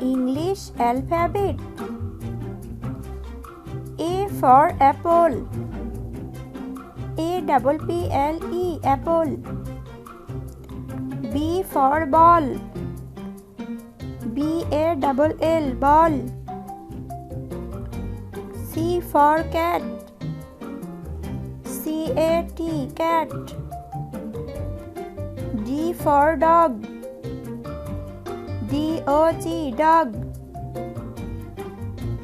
English alphabet. A for apple. APPLE apple. B for ball. BALL ball. C for cat. CAT cat. D for dog. DOG dog.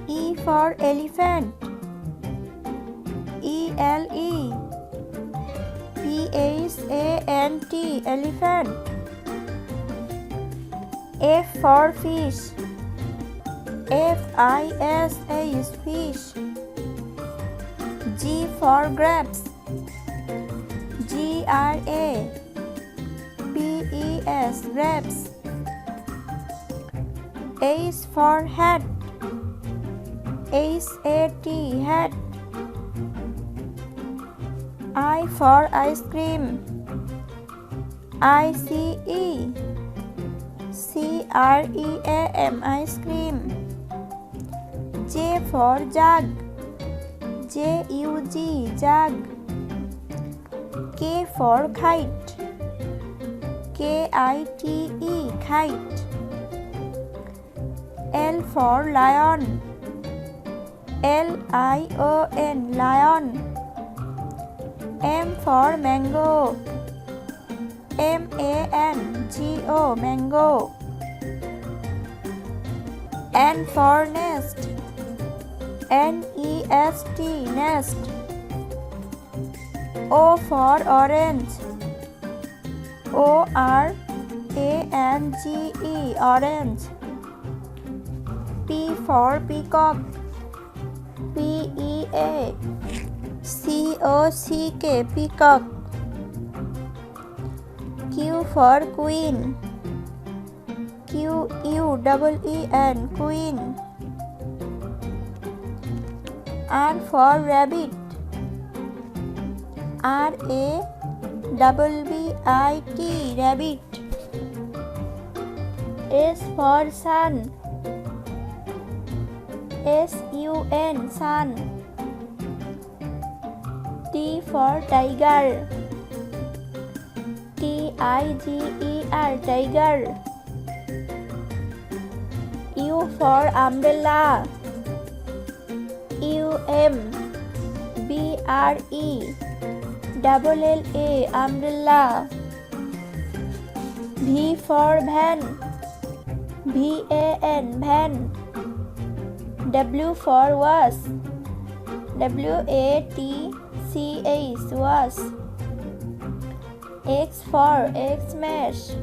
E for elephant. ELEPHANT elephant. F for fish. FISH fish. G for grapes. GRAPES grapes. H for hat. HAT hat. I for ice cream. ICECREAM ice cream. J for jug. JUG jug. K for kite. KITE kite. L for lion. LION lion. M for mango. MANGO mango. N for nest. NEST nest. O for orange. ORANGE orange. P for peacock. PEACOCK peacock. Q for queen. QUEEN queen. R for rabbit. RABBIT rabbit. S for sun. SUN sun. T for tiger. TIGER tiger. U for umbrella. UMBRELLA umbrella. V for van. VAN van. W for was. WATCH was. X for Xmas.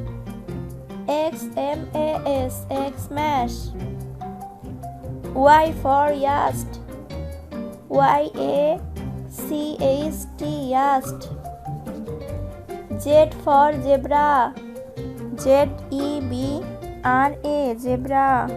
XMAS Xmas. Y for yacht. YACHT yacht. Z for zebra. ZEBRA zebra.